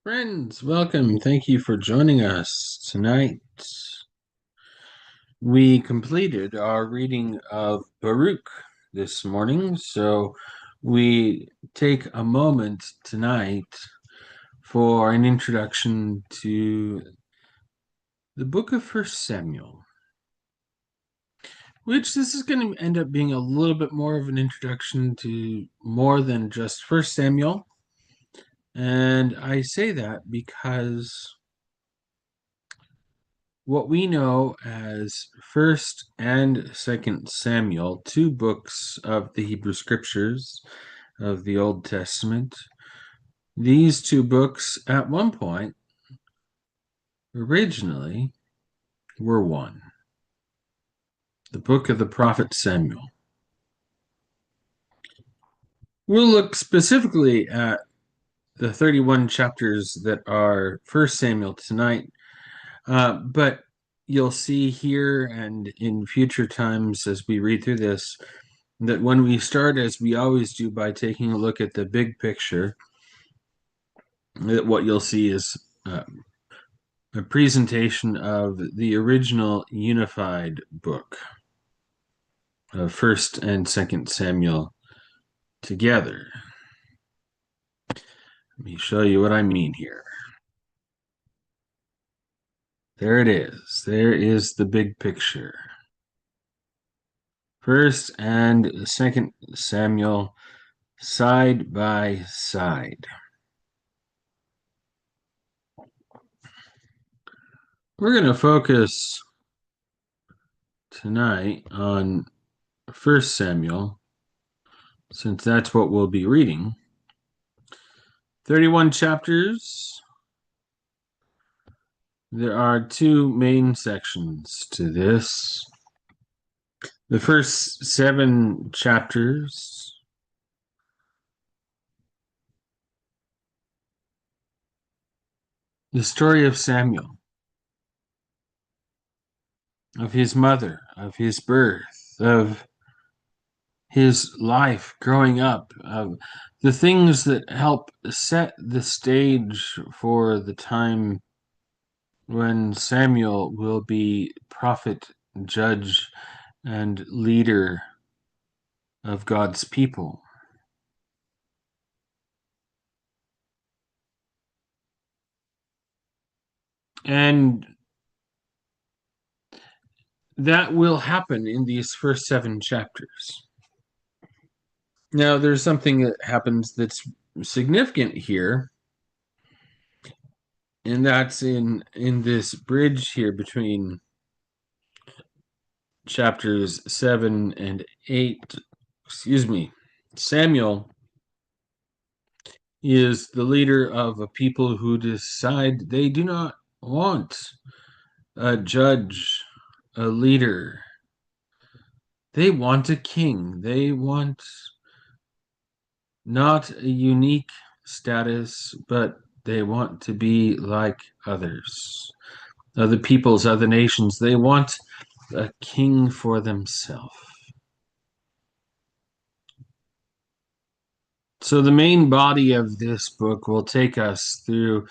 Friends, welcome. Thank you for joining us tonight. We completed our reading of Baruch this morning, so we take a moment tonight for an introduction to the book of First Samuel, which this is going to end up being a little bit more of an introduction to more than just First Samuel. And I say that because what we know as First and Second Samuel, two books of the Hebrew Scriptures of the Old Testament, these two books at one point originally were one. The book of the prophet Samuel. We'll look specifically at the 31 chapters that are First Samuel tonight, but you'll see here and in future times as we read through this that when we start, as we always do, by taking a look at the big picture, that what you'll see is a presentation of the original unified book of First and Second Samuel together. Let me show you what I mean here. There it is. There is the big picture. First and Second Samuel side by side. We're going to focus tonight on First Samuel, since that's what we'll be reading. 31 chapters. There are two main sections to this. The first 7 chapters the story of Samuel, of his mother, of his birth, of his life growing up, of the things that help set the stage for the time when Samuel will be prophet, judge, and leader of God's people. And that will happen in these first 7 chapters. Now, there's something that happens that's significant here, and that's in this bridge here between chapters 7 and 8. Samuel is the leader of a people who decide they do not want a judge, a leader. They want a king. They want not a unique status, but they want to be like others, other peoples, other nations. They want a king for themselves. So the main body of this book will take us through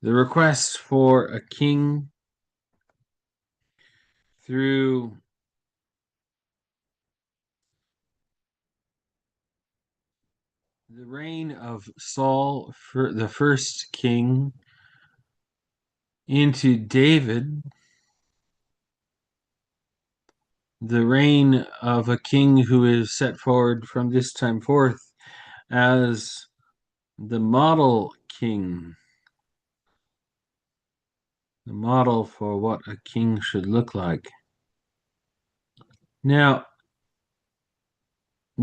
the request for a king, through the reign of Saul, the first king, into David, the reign of a king who is set forward from this time forth as the model king, the model for what a king should look like. Now,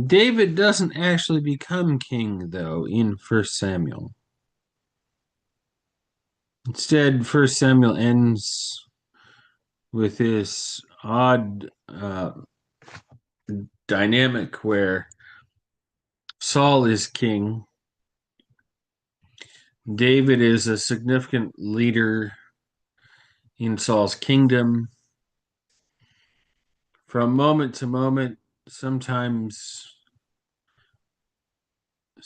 David doesn't actually become king, though, in First Samuel. Instead, First Samuel ends with this odd dynamic where Saul is king. David is a significant leader in Saul's kingdom. From moment to moment, sometimes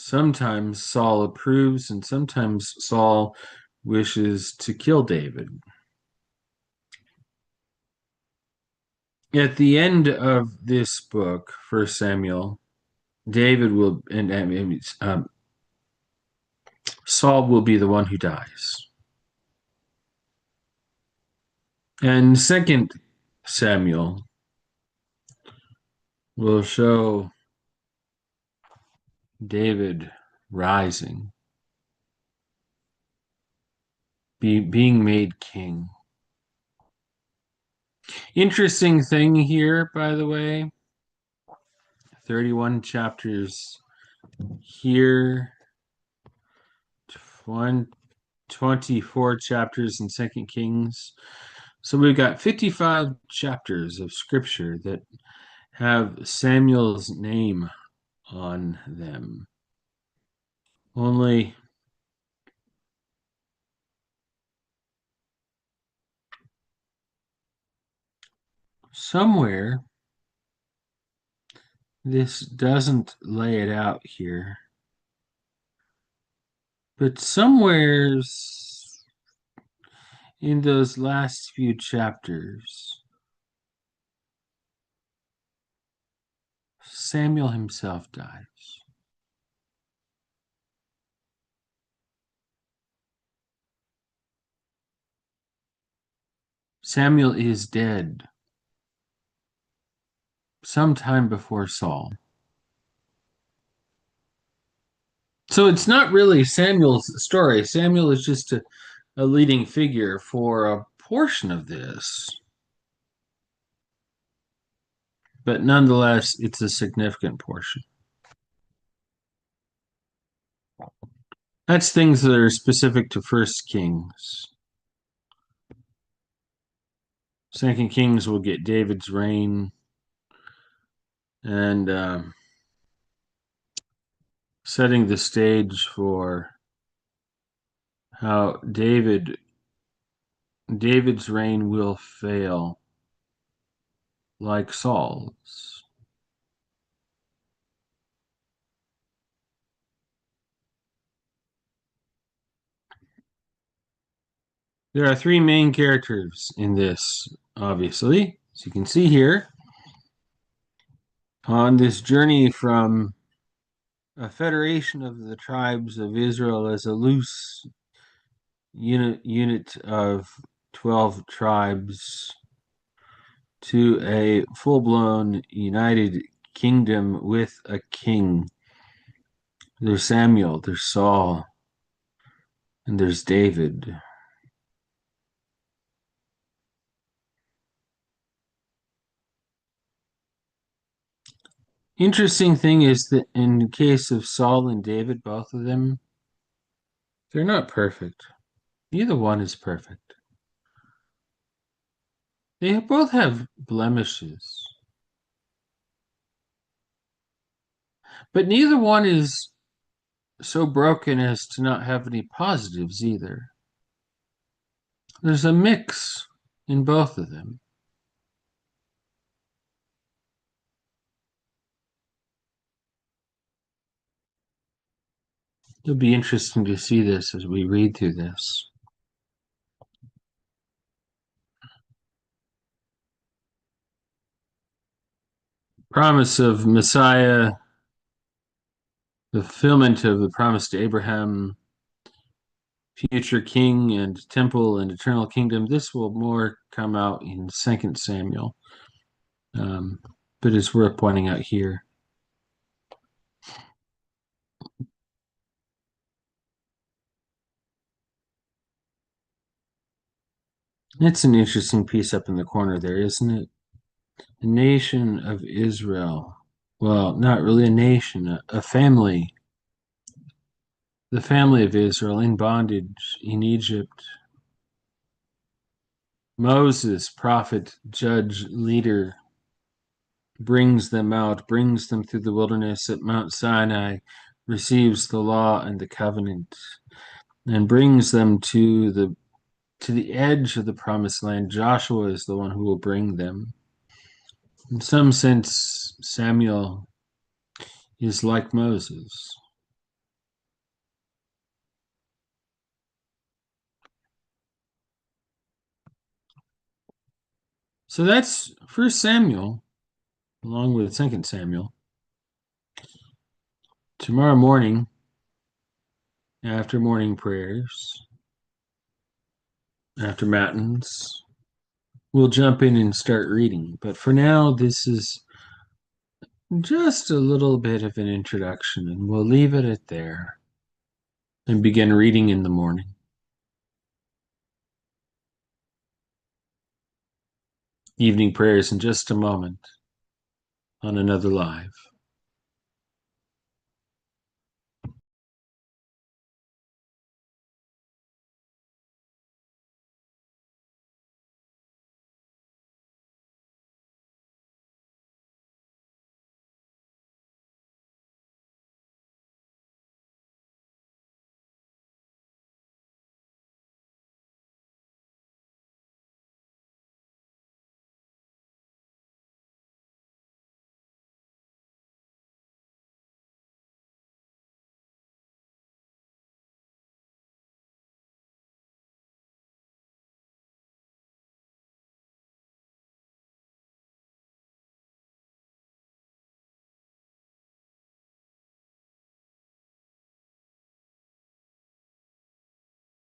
sometimes Saul approves and sometimes Saul wishes to kill David. At the end of this book, First Samuel, David will and Saul will be the one who dies. And Second Samuel will show David rising, being made king. Interesting thing here, by the way, 31 chapters here, 24 chapters in Second Kings. So we've got 55 chapters of scripture that have Samuel's name on them. Only somewhere this doesn't lay it out here, but somewheres in those last few chapters, Samuel himself dies. Samuel is dead sometime before Saul. So it's not really Samuel's story. Samuel is just a leading figure for a portion of this. But nonetheless, it's a significant portion. That's things that are specific to First Kings. Second Kings will get David's reign and setting the stage for how David's reign will fail like Saul's. There are three main characters in this, obviously, as you can see here. On this journey from a federation of the tribes of Israel as a loose unit of 12 tribes to a full-blown united kingdom with a king. There's Samuel, there's Saul, and there's David. Interesting thing is that in the case of Saul and David, both of them, they're not perfect. Neither one is perfect. They both have blemishes. But neither one is so broken as to not have any positives either. There's a mix in both of them. It'll be interesting to see this as we read through this. Promise of Messiah, the fulfillment of the promise to Abraham, future king and temple and eternal kingdom. This will more come out in 2 Samuel, but it's worth pointing out here. It's an interesting piece up in the corner there, isn't it? The nation of Israel. Well, not really a nation, a family. The family of Israel in bondage in Egypt. Moses, prophet, judge, leader, brings them out, brings them through the wilderness at Mount Sinai, receives the law and the covenant, and brings them to the edge of the promised land. Joshua is the one who will bring them. In some sense, Samuel is like Moses. So that's First Samuel, along with Second Samuel. Tomorrow morning, after morning prayers, after matins, we'll jump in and start reading. But for now, this is just a little bit of an introduction, and we'll leave it at there and begin reading in the morning. Evening prayers in just a moment on Another Live.